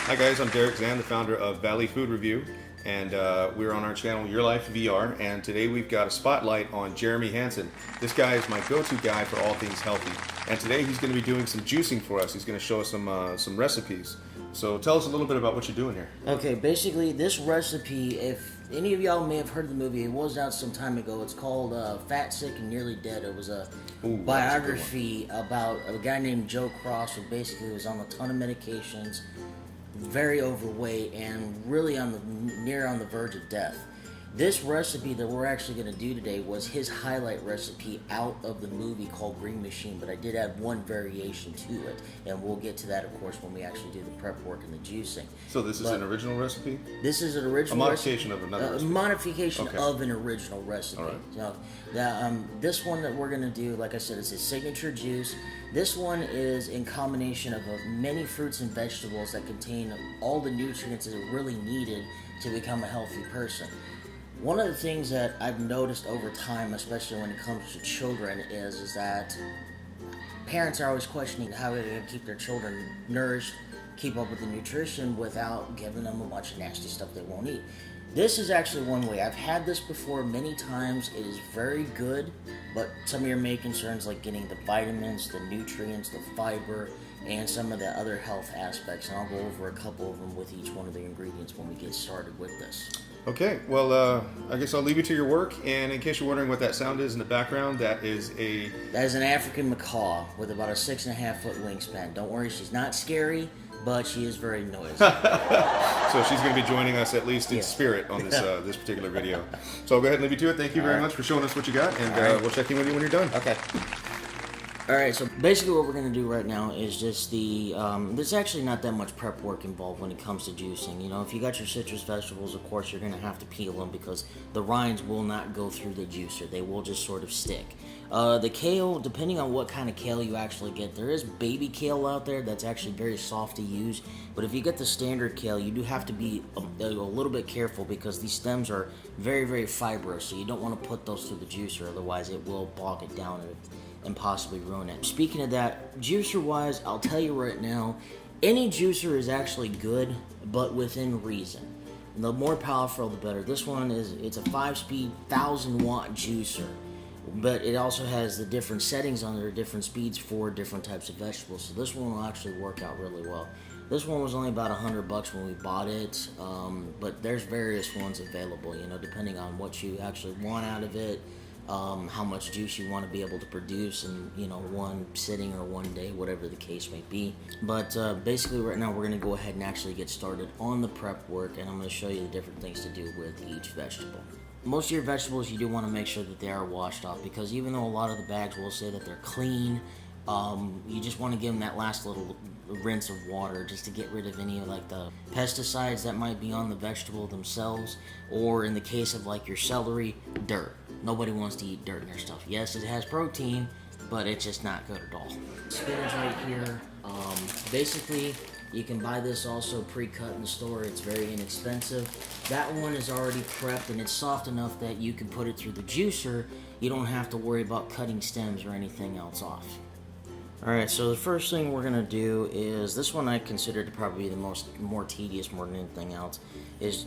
Hi guys, I'm Derek Zan, the founder of Valley Food Review, and we're on our channel Yourlifevr, and today we've got a spotlight on Jeremy Hanson. This guy is my go-to guy for all things healthy, and today he's going to be doing some juicing for us. He's going to show us some recipes. So tell us a little bit about what you're doing here. Okay, basically this recipe, if any of y'all may have heard the movie, it was out some time ago. It's called Fat, Sick, and Nearly Dead. It was a biography about a guy named Joe Cross who basically was on a ton of medications, very overweight, and really on the verge of death. This recipe that we're actually going to do today was his highlight recipe out of the movie called Green Machine, but I did add one variation to it, and we'll get to that, of course, when we actually do the prep work and the juicing. So this is an original recipe? This is an original modification of another recipe? A modification of an original recipe. All right. So, this one that we're going to do, like I said, is his signature juice. This one is in combination of many fruits and vegetables that contain all the nutrients that are really needed to become a healthy person. One of the things that I've noticed over time, especially when it comes to children, is that parents are always questioning how they can keep their children nourished, keep up with the nutrition without giving them a bunch of nasty stuff they won't eat. This is actually one way. I've had this before many times. It is very good, but some of your main concerns like getting the vitamins, the nutrients, the fiber, and some of the other health aspects, and I'll go over a couple of them with each one of the ingredients when we get started with this. Okay, well, I guess I'll leave you to your work, and in case you're wondering what that sound is in the background, that is an African macaw with about a 6.5-foot wingspan. Don't worry, she's not scary, but she is very noisy. So she's going to be joining us at least in spirit on this this particular video. So I'll go ahead and leave you to it. Thank you very much for showing us what you got, and we'll check in with you when you're done. Okay. Alright, so basically what we're going to do right now is just there's actually not that much prep work involved when it comes to juicing. You know, if you got your citrus vegetables, of course you're going to have to peel them because the rinds will not go through the juicer. They will just sort of stick. The kale, depending on what kind of kale you actually get, there is baby kale out there that's actually very soft to use. But if you get the standard kale, you do have to be a little bit careful because these stems are very, very fibrous. So you don't want to put those through the juicer, otherwise it will bog it down and possibly ruin it. Speaking of that, juicer-wise, I'll tell you right now, any juicer is actually good, but within reason. And the more powerful, the better. This one it's a 5-speed, 1,000-watt juicer. But it also has the different settings on there, different speeds for different types of vegetables. So this one will actually work out really well. This one was only about $100 when we bought it, but there's various ones available, you know, depending on what you actually want out of it, how much juice you want to be able to produce in, you know, one sitting or one day, whatever the case may be. But basically right now we're going to go ahead and actually get started on the prep work, and I'm going to show you the different things to do with each vegetable. Most of your vegetables, you do want to make sure that they are washed off, because even though a lot of the bags will say that they're clean, you just want to give them that last little rinse of water just to get rid of any of like the pesticides that might be on the vegetable themselves, or in the case of like your celery, dirt. Nobody wants to eat dirt in their stuff. Yes, it has protein, but it's just not good at all. Spinach right here. Basically, you can buy this also pre-cut in the store. It's very inexpensive. That one is already prepped, and it's soft enough that you can put it through the juicer. You don't have to worry about cutting stems or anything else off. Alright, so the first thing we're going to do is, this one I consider to probably be the more tedious more than anything else, is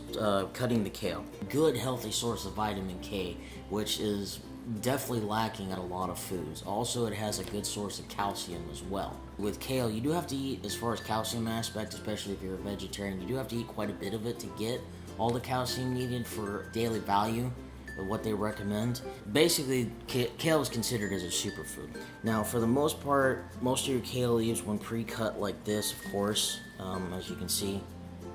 cutting the kale. Good, healthy source of vitamin K, which is definitely lacking in a lot of foods. Also, it has a good source of calcium as well. With kale, you do have to eat, as far as calcium aspect, especially if you're a vegetarian, you do have to eat quite a bit of it to get all the calcium needed for daily value of what they recommend. Basically, kale is considered as a superfood. Now, for the most part, most of your kale leaves, when pre-cut like this, of course, as you can see,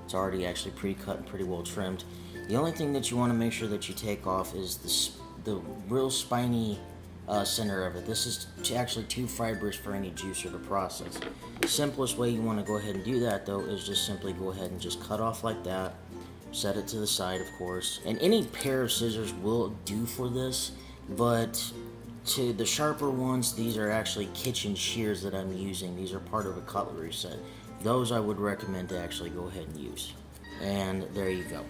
It's already actually pre-cut and pretty well trimmed. The only thing that you want to make sure that you take off is the real spiny center of it. This is actually too fibrous for any juicer to process. The simplest way you want to go ahead and do that though is just simply go ahead and just cut off like that. Set it to the side, of course. And any pair of scissors will do for this, but to the sharper ones, these are actually kitchen shears that I'm using. These are part of a cutlery set. Those I would recommend to actually go ahead and use. And there you go.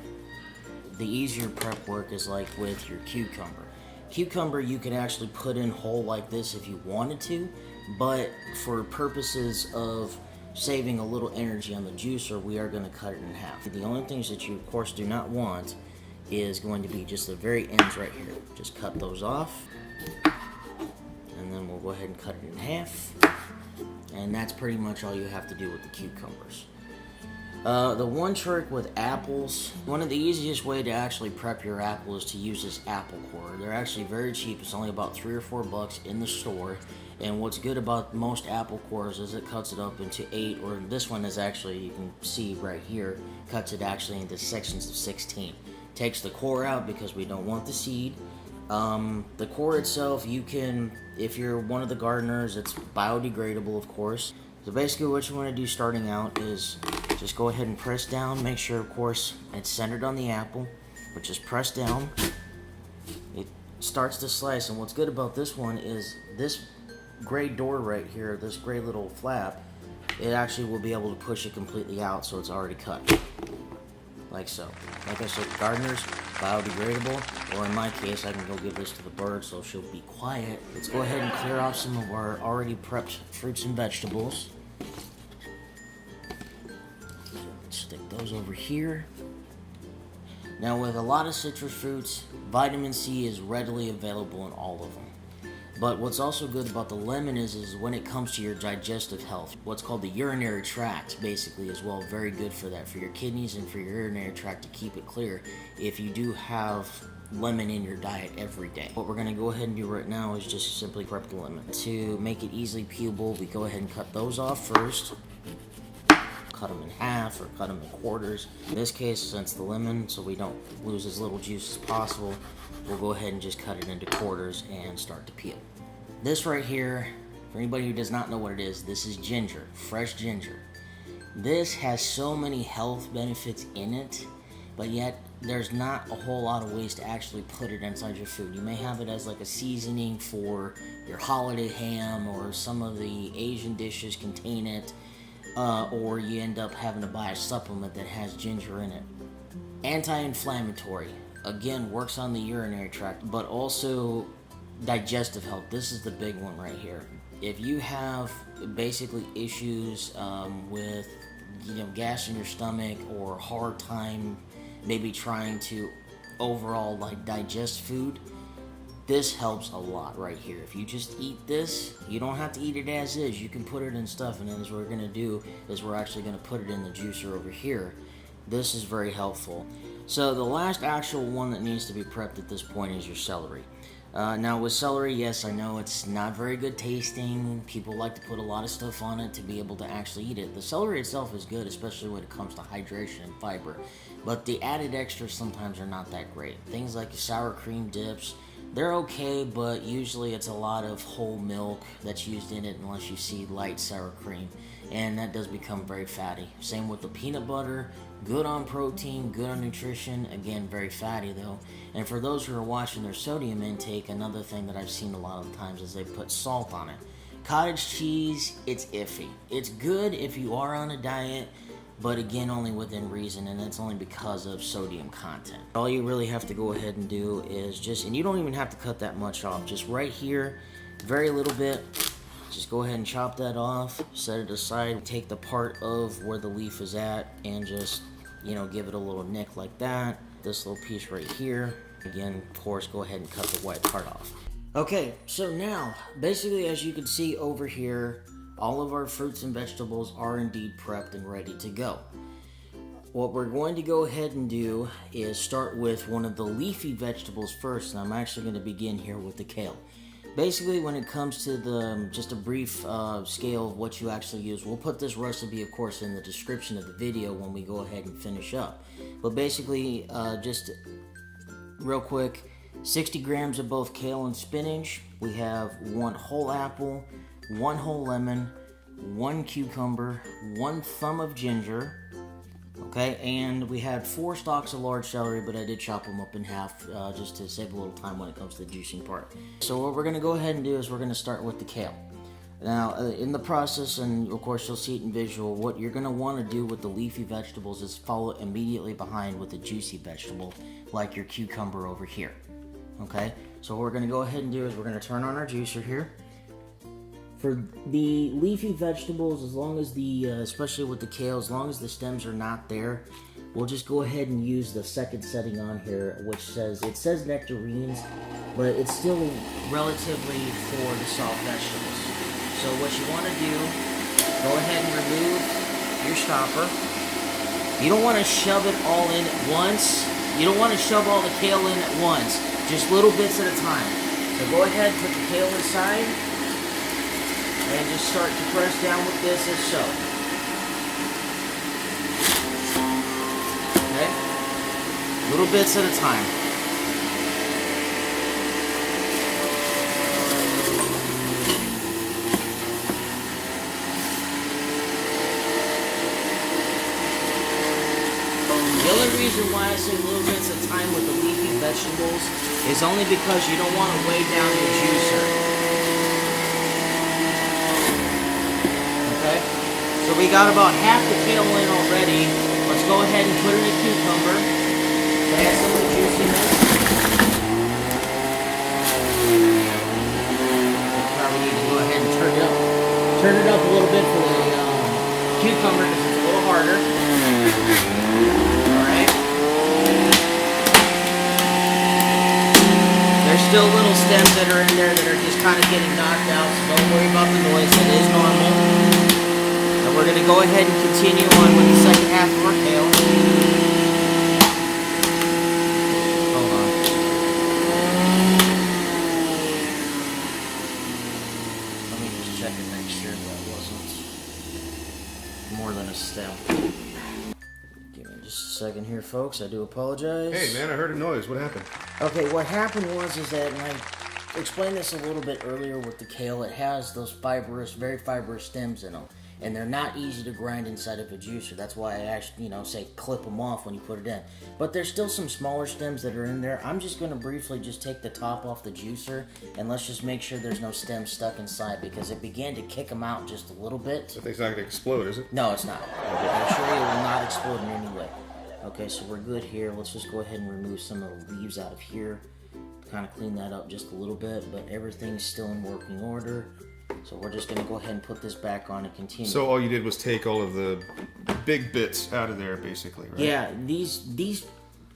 The easier prep work is like with your cucumber. Cucumber you could actually put in whole like this if you wanted to, but for purposes of saving a little energy on the juicer, we are going to cut it in half. The only things that you of course do not want is going to be just the very ends right here. Just cut those off, and then we'll go ahead and cut it in half, and that's pretty much all you have to do with the cucumbers. The one trick with apples, one of the easiest way to actually prep your apple is to use this apple core. They're actually very cheap. It's only about $3 or $4 in the store. And what's good about most apple cores is it cuts it up into 8, or this one is actually, you can see right here, cuts it actually into sections of 16. Takes the core out because we don't want the seed. The core itself, you can, if you're one of the gardeners, it's biodegradable, of course. So basically what you want to do starting out is just go ahead and press down. Make sure, of course, it's centered on the apple, but just press down. It starts to slice, and what's good about this one is this gray door right here, this gray little flap, it actually will be able to push it completely out, so it's already cut. Like so. Like I said, gardeners, biodegradable, or in my case, I can go give this to the bird so she'll be quiet. Let's go ahead and clear off some of our already prepped fruits and vegetables. Stick those over here. Now with a lot of citrus fruits, vitamin C is readily available in all of them. But what's also good about the lemon is when it comes to your digestive health, what's called the urinary tract basically as well, very good for that, for your kidneys and for your urinary tract to keep it clear if you do have lemon in your diet every day. What we're going to go ahead and do right now is just simply prep the lemon. To make it easily peelable, we go ahead and cut those off first. Cut them in half or cut them in quarters. In this case, since the lemon, so we don't lose as little juice as possible, we'll go ahead and just cut it into quarters and start to peel. This right here, for anybody who does not know what it is, this is ginger, fresh ginger. This has so many health benefits in it, but yet there's not a whole lot of ways to actually put it inside your food. You may have it as like a seasoning for your holiday ham, or some of the Asian dishes contain it, or you end up having to buy a supplement that has ginger in it. Anti-inflammatory, again, works on the urinary tract, but also digestive health. This is the big one right here. If you have basically issues with gas in your stomach, or hard time maybe trying to overall like digest food, this helps a lot right here. If you just eat this, you don't have to eat it as is. You can put it in stuff, and then what we're going to do is we're actually going to put it in the juicer over here. This is very helpful. So the last actual one that needs to be prepped at this point is your celery. Now with celery, yes, I know it's not very good tasting. People like to put a lot of stuff on it to be able to actually eat it. The celery itself is good, especially when it comes to hydration and fiber, but the added extras sometimes are not that great. Things like sour cream dips, they're okay, but usually it's a lot of whole milk that's used in it unless you see light sour cream, and that does become very fatty. Same with the peanut butter, good on protein, good on nutrition, again very fatty though. And for those who are watching their sodium intake, another thing that I've seen a lot of times is they put salt on it. Cottage cheese, it's iffy. It's good if you are on a diet, but again, only within reason, and it's only because of sodium content. All you really have to go ahead and do is just, and you don't even have to cut that much off, just right here, very little bit, just go ahead and chop that off, set it aside, take the part of where the leaf is at, and just, give it a little nick like that. This little piece right here, again, of course, go ahead and cut the white part off. Okay, so now, basically as you can see over here, all of our fruits and vegetables are indeed prepped and ready to go. What we're going to go ahead and do is start with one of the leafy vegetables first, and I'm actually going to begin here with the kale. basically when it comes to the just a brief scale of what you actually use, we'll put this recipe, of course, in the description of the video when we go ahead and finish up. But basically, just real quick, 60 grams of both kale and spinach. We have 1 whole apple, 1 whole lemon, 1 cucumber, 1 thumb of ginger. Okay, and we had 4 stalks of large celery, but I did chop them up in half just to save a little time when it comes to the juicing part. So what we're going to go ahead and do is we're going to start with the kale. Now, in the process, and of course you'll see it in visual, what you're going to want to do with the leafy vegetables is follow immediately behind with the juicy vegetable, like your cucumber over here. Okay, so what we're going to go ahead and do is we're going to turn on our juicer here. For the leafy vegetables, as long as the, especially with the kale, as long as the stems are not there, we'll just go ahead and use the second setting on here, which says nectarines, but it's still relatively for the soft vegetables. So what you want to do, go ahead and remove your stopper. You don't want to shove it all in at once. You don't want to shove all the kale in at once, just little bits at a time. So go ahead, put the kale inside, and just start to press down with this as so. Okay? Little bits at a time. The only reason why I say little bits at a time with the leafy vegetables is only because you don't want to weigh down your juicer. So we got about half the kale in already. Let's go ahead and put in a cucumber to add some of the juiciness. Probably need to go ahead and turn it up. Turn it up a little bit for the cucumber because it's a little harder. Alright. There's still little stems that are in there that are just kind of getting knocked out, so don't worry about the noise. It is normal. We're going to go ahead and continue on with the second half of our kale. Hold on. Let me just check and make sure that wasn't more than a stem. Give me just a second here, folks. I do apologize. Hey, man, I heard a noise. What happened? Okay, what happened is that, and I explained this a little bit earlier with the kale, it has those fibrous, very fibrous stems in them. And they're not easy to grind inside of a juicer. That's why I actually, say clip them off when you put it in. But there's still some smaller stems that are in there. I'm just going to briefly just take the top off the juicer, and let's just make sure there's no stems stuck inside, because it began to kick them out just a little bit. That thing's not going to explode, is it? No, it's not. I'm sure it will not explode in any way. Okay, so we're good here. Let's just go ahead and remove some of the leaves out of here. Kind of clean that up just a little bit, but everything's still in working order. So we're just going to go ahead and put this back on and continue. So all you did was take all of the big bits out of there, basically, right? Yeah, these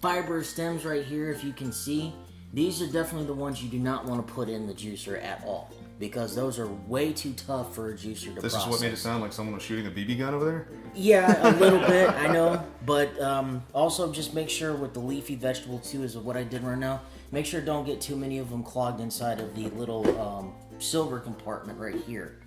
fiber stems right here, if you can see, these are definitely the ones you do not want to put in the juicer at all, because those are way too tough for a juicer to process. This is what made it sound like someone was shooting a BB gun over there? Yeah, a little bit, I know. But also just make sure with the leafy vegetable too, is what I did right now. Make sure don't get too many of them clogged inside of the little silver compartment right here.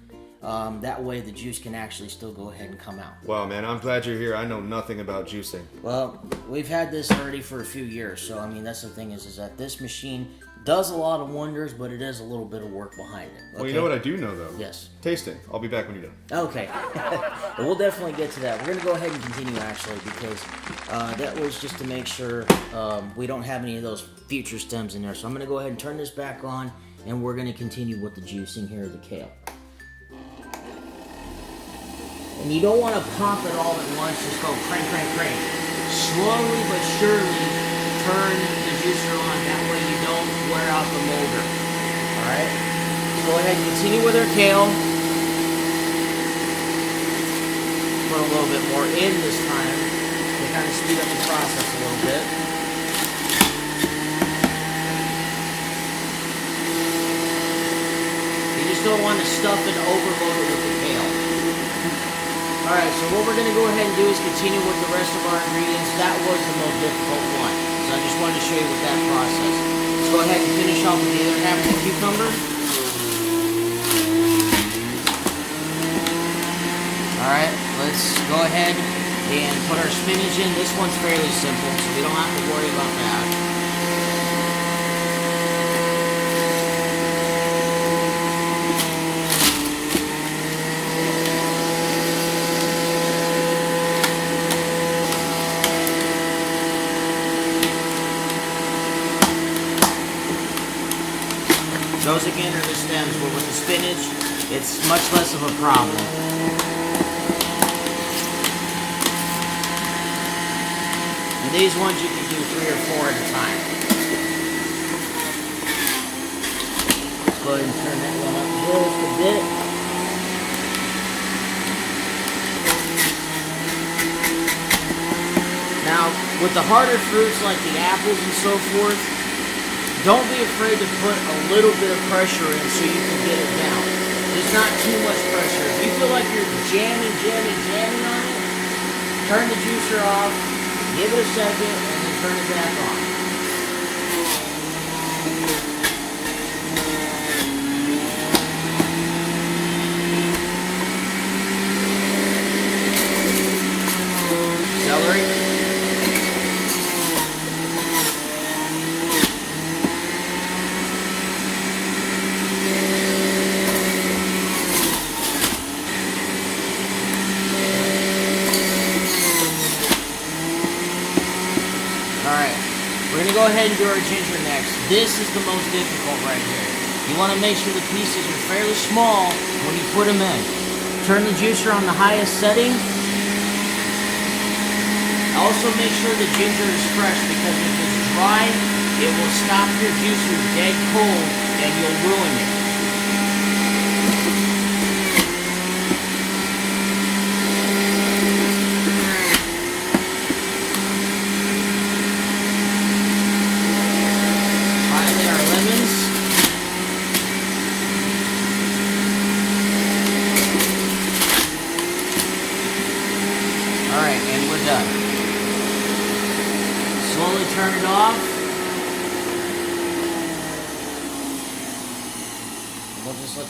That way the juice can actually still go ahead and come out. Wow, man, I'm glad you're here. I know nothing about juicing. Well, we've had this already for a few years, so I mean, that's the thing is that this machine does a lot of wonders, but it is a little bit of work behind it. Okay? Well, you know what I do know, though? Yes. Tasting. I'll be back when you're done. Okay. We'll definitely get to that. We're going to go ahead and continue, actually, because that was just to make sure we don't have any of those future stems in there. So I'm going to go ahead and turn this back on, and we're going to continue with the juicing here of the kale. And you don't want to pop it all at once, just go crank, crank, crank. Slowly but surely turn the juicer on, that way you don't wear out the molder. Alright? Go ahead and continue with our kale. Put a little bit more in this time to kind of speed up the process a little bit. You just don't want to stuff and overload it with the kale. Alright, so what we're going to go ahead and do is continue with the rest of our ingredients. That was the most difficult one. So I just wanted to show you with that process. Let's go ahead and finish off with the other half of the cucumber. Alright, let's go ahead and put our spinach in. This one's fairly simple, so we don't have to worry about that. Those again are the stems, but with the spinach, it's much less of a problem. And these ones you can do 3 or 4 at a time. Let's go ahead and turn that one up just a bit. Now, with the harder fruits like the apples and so forth, don't be afraid to put a little bit of pressure in so you can get it down. There's not too much pressure. If you feel like you're jamming on it, turn the juicer off, give it a second, and then turn it back on. Celery. Alright, we're going to go ahead and do our ginger next. This is the most difficult right here. You want to make sure the pieces are fairly small when you put them in. Turn the juicer on the highest setting. Also make sure the ginger is fresh, because if it's dry, it will stop your juicer dead cold and you'll ruin it. Alright, and we're done. Slowly turn it off. We'll just let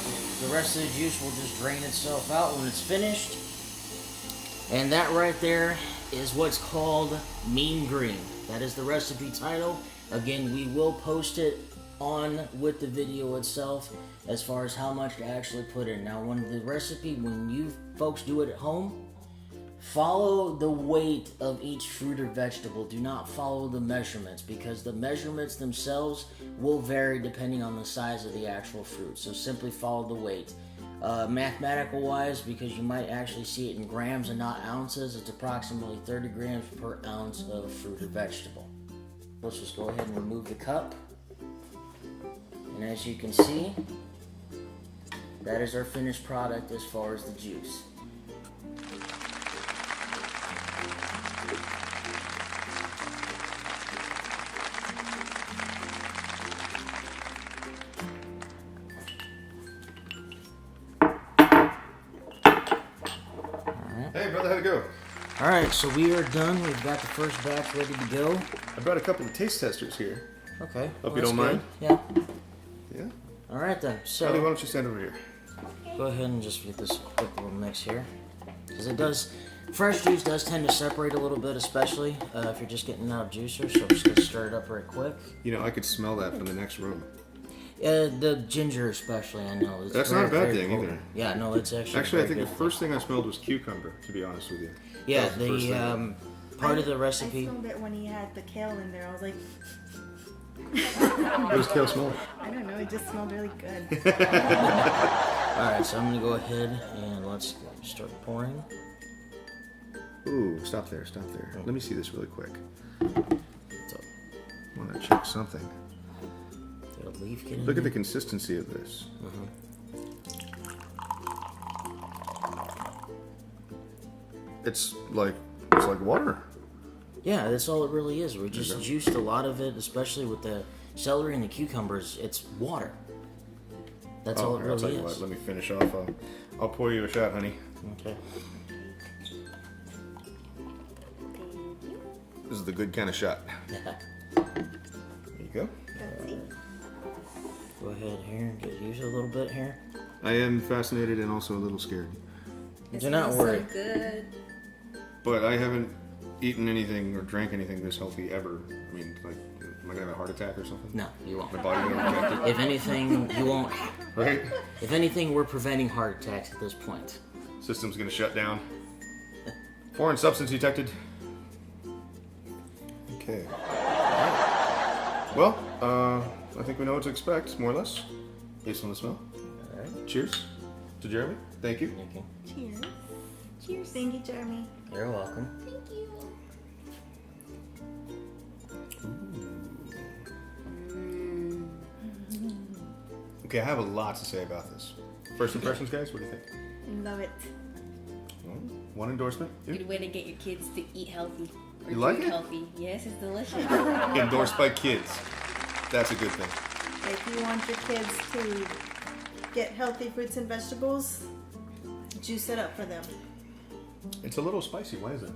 the rest of the juice will just drain itself out when it's finished. And that right there is what's called mean green. That is the recipe title. Again, we will post it on with the video itself as far as how much to actually put in. Now, when the recipe, when you folks do it at home, follow the weight of each fruit or vegetable. Do not follow the measurements, because the measurements themselves will vary depending on the size of the actual fruit. So simply follow the weight. Mathematical wise, because you might actually see it in grams and not ounces, it's approximately 30 grams per ounce of fruit or vegetable. Let's just go ahead and remove the cup. And as you can see, that is our finished product as far as the juice. Hey, brother, how'd it go? Alright, so we are done. We've got the first batch ready to go. I brought a couple of taste testers here. Okay. Hope you don't mind. Yeah. Yeah? Alright then. So, Ellie, why don't you stand over here? go ahead and just get this quick little mix here. Because it does, fresh juice does tend to separate a little bit, especially if you're just getting out of juicer. So I'm just going to stir it up very quick. You know, I could smell that from the next room. The ginger especially, I know. It's That's very, not a bad very thing potent. either. Yeah, no, it's actually Actually, I a very think the good first thing I smelled was cucumber, to be honest with you. Yeah, That was the first thing. part of the recipe. I smelled it when he had the kale in there. I was like, What does kale smell like? I don't know, it just smelled really good. Alright, so I'm going to go ahead and let's start pouring. Ooh, stop there, stop there. Let me see this really quick. So, I want to check something. did a leaf get in Look at the there? consistency of this. It's like water. Yeah, that's all it really is. We just juiced a lot of it, especially with the celery and the cucumbers. It's water. That's all it I'll tell really you is. what, let me finish off. I'll pour you a shot, honey. Okay. This is the good kind of shot. Yeah. There you go. Go ahead here and just use it a little bit here. I am fascinated and also a little scared. Do not worry. So good. But I haven't eaten anything or drank anything this healthy ever. I mean, like, am I gonna have a heart attack or something? No, you won't. My body gonna reject it, If anything, you won't. right? If anything, we're preventing heart attacks at this point. System's gonna shut down. Foreign substance detected. Okay. Alright. Well, I think we know what to expect, more or less, based on the smell. All right. Cheers to Jeremy. Thank you. Thank you. Cheers. Cheers. Thank you, Jeremy. You're welcome. Thank you. Okay, I have a lot to say about this. First impressions, guys. What do you think? Love it. Well, one endorsement. You? Good way to get your kids to eat healthy. Or You like drink it? healthy. Yes, it's delicious. Endorsed by kids. That's a good thing. If you want your kids to get healthy fruits and vegetables, juice it up for them. It's a little spicy. Why is that?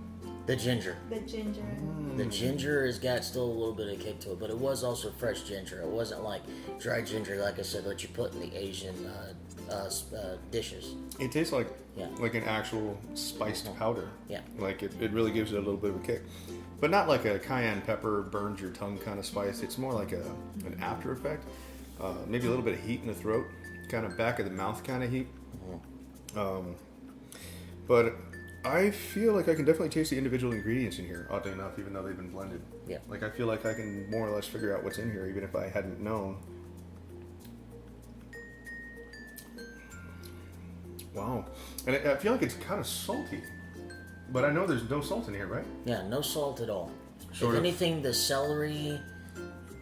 The ginger. The ginger. The ginger has got still a little bit of kick to it, but it was also fresh ginger. It wasn't like dry ginger, like I said, that you put in the Asian dishes. It tastes like Yeah. like an actual spiced powder. Yeah. Like it really gives it a little bit of a kick. But not like a cayenne pepper burns your tongue kind of spice. It's more like an after effect. Maybe a little bit of heat in the throat, kind of back of the mouth kind of heat. But I feel like I can definitely taste the individual ingredients in here, oddly enough, even though they've been blended. Yeah. Like I feel like I can more or less figure out what's in here, even if I hadn't known. Wow. And I feel like it's kind of salty. But I know there's no salt in here, right? Yeah, no salt at all. Sort if of. anything, the celery,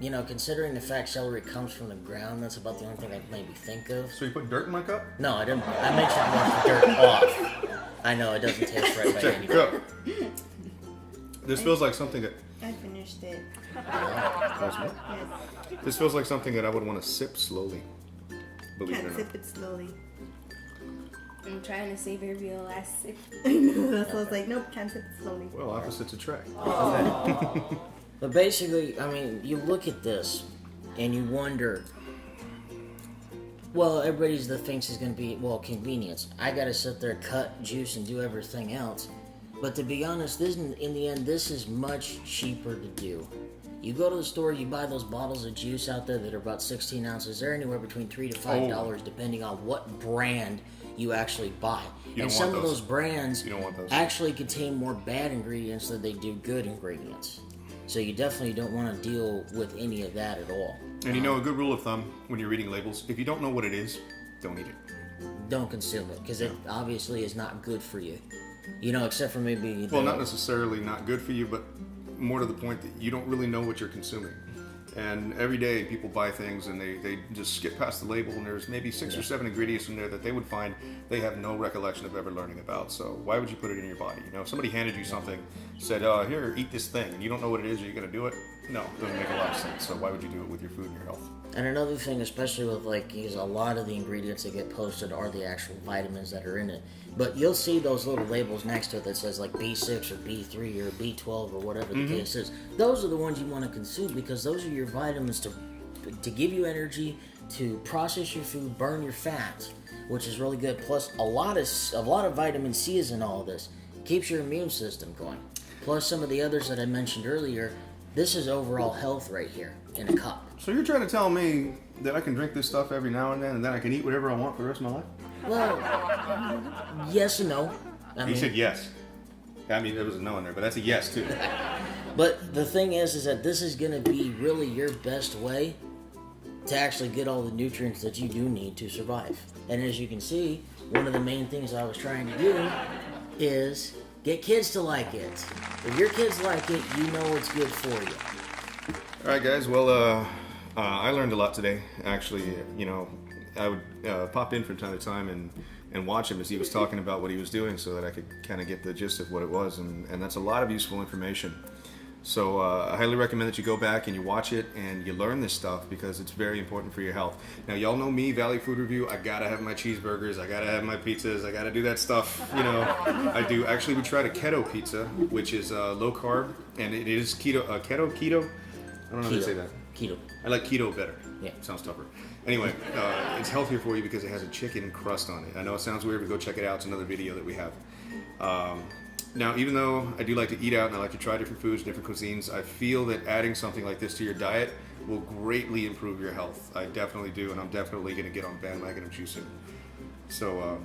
you know, considering the fact celery comes from the ground, that's about the only thing I can maybe think of. So you put dirt in my cup? No, I didn't. I made sure to wash the dirt off. I know, it doesn't taste right by Check any cup. This feels like something that... I finished it. Calls me. Yes. This feels like something that I would want to sip slowly. Believe it or Can't not. sip it slowly. I'm trying to save every last sip. I know. That's why I was like, nope, can't sip it slowly. Well, opposites attract. But basically, I mean, you look at this and you wonder, well, everybody's the thinks is going to be, well, convenience. I got to sit there, cut, juice, and do everything else. But to be honest, this in the end, this is much cheaper to do. You go to the store, you buy those bottles of juice out there that are about 16 ounces. They're anywhere between $3 to $5, depending on what brand you actually buy. You And don't some want of those. those brands You don't want those. actually contain more bad ingredients than they do good ingredients. So you definitely don't want to deal with any of that at all. And you know, a good rule of thumb when you're reading labels, if you don't know what it is, don't eat it. Don't consume it, because it obviously is not good for you. You know, except for maybe... Well, not necessarily not good for you, but more to the point that you don't really know what you're consuming. And every day people buy things and they just skip past the label, and there's maybe 6 or 7 ingredients in there that they would find they have no recollection of ever learning about. So why would you put it in your body? You know, if somebody handed you something, said, here, eat this thing, and you don't know what it is, are you going to do it? No, it doesn't make a lot of sense. So why would you do it with your food and your health? And another thing, especially with like, is a lot of the ingredients that get posted are the actual vitamins that are in it. But you'll see those little labels next to it that says like B6 or B3 or B12 or whatever the case is. Those are the ones you want to consume, because those are your vitamins to give you energy, to process your food, burn your fats, which is really good. Plus, a lot of vitamin C is in all of this. Keeps your immune system going. Plus, some of the others that I mentioned earlier. This is overall health right here in a cup. So you're trying to tell me that I can drink this stuff every now and then I can eat whatever I want for the rest of my life? Well, yes and no. I He mean, said yes. I mean, there was a no in there, but that's a yes too. but the thing is that this is going to be really your best way to actually get all the nutrients that you do need to survive. And as you can see, one of the main things I was trying to do is get kids to like it. If your kids like it, you know it's good for you. All right, guys. Well, I learned a lot today. Actually, you know, I would pop in from time to time and watch him as he was talking about what he was doing, so that I could kind of get the gist of what it was, and that's a lot of useful information. So I highly recommend that you go back and you watch it and you learn this stuff, because it's very important for your health. Now, y'all know me, Valley Food Review. I gotta have my cheeseburgers. I gotta have my pizzas. I gotta do that stuff. You know, I do. Actually, we tried a keto pizza, which is low carb, and it is keto. I don't know how to say that. Keto. I like keto better. Yeah. Sounds tougher. Anyway, it's healthier for you because it has a chicken crust on it. I know it sounds weird, but go check it out. It's another video that we have. Now, even though I do like to eat out and I like to try different foods, different cuisines, I feel that adding something like this to your diet will greatly improve your health. I definitely do, and I'm definitely going to get on bandwagon of juicing. So,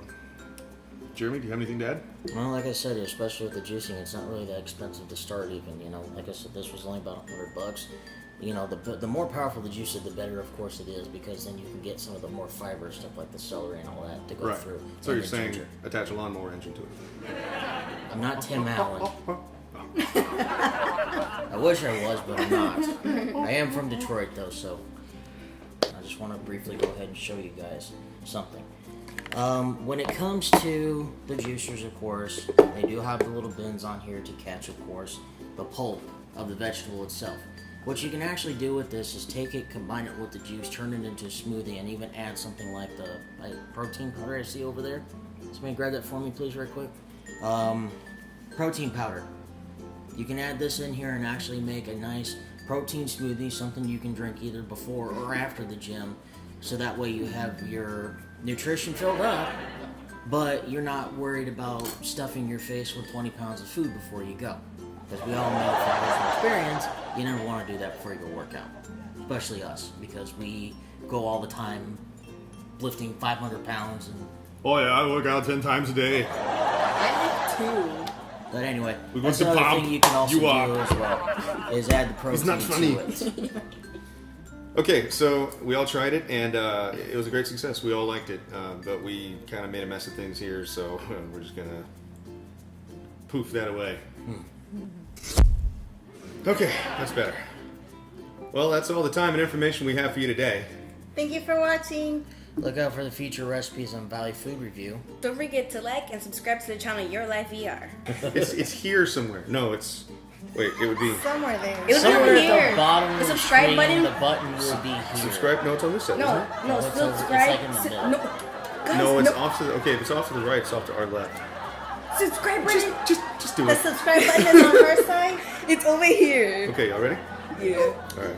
Jeremy, do you have anything to add? Well, like I said, especially with the juicing, it's not really that expensive to start even, you know. Like I said, this was only about $100. You know, the more powerful the juicer, the better, of course, it is, because then you can get some of the more fiber stuff like the celery and all that to go Right. through. So And you're the saying ginger. attach a lawnmower engine to it. I'm not Tim Allen. I wish I was, but I'm not. I am from Detroit, though, so I just want to briefly go ahead and show you guys something. When it comes to the juicers, of course, they do have the little bins on here to catch, of course, the pulp of the vegetable itself. What you can actually do with this is take it, combine it with the juice, turn it into a smoothie, and even add something like the protein powder I see over there. Somebody grab that for me, please, right quick. Protein powder. You can add this in here and actually make a nice protein smoothie, something you can drink either before or after the gym, so that way you have your nutrition filled up, but you're not worried about stuffing your face with 20 pounds of food before you go. Because we all know from personal experience, you never want to do that before you go work out. Especially us, because we go all the time lifting 500 pounds. And Oh yeah, I work out 10 times a day. I live too. But anyway, We that's went to another Pop. thing you can also You do are. as well, is add the protein It's not funny. to it. Okay, so we all tried it, and it was a great success. We all liked it, but we kind of made a mess of things here, so we're just gonna poof that away. Okay, that's better. Well, that's all the time and information we have for you today. Thank you for watching. Look out for the future recipes on Valley Food Review. Don't forget to like and subscribe to the channel Yourlifevr. It's here somewhere. No, it's... Wait, it would be... Somewhere there. It was Somewhere over at here. the bottom of The the subscribe screen, button. the button will be here. Subscribe? No, it's on this side, No, isn't it? no, No, it's over- it's subscribe. like in the middle. No, guys, No, it's no. off to the... Okay, if it's off to the right, it's off to our left. Subscribe button. Just do The it. subscribe button is on our side. It's over here. Okay, y'all ready? Yeah. All right.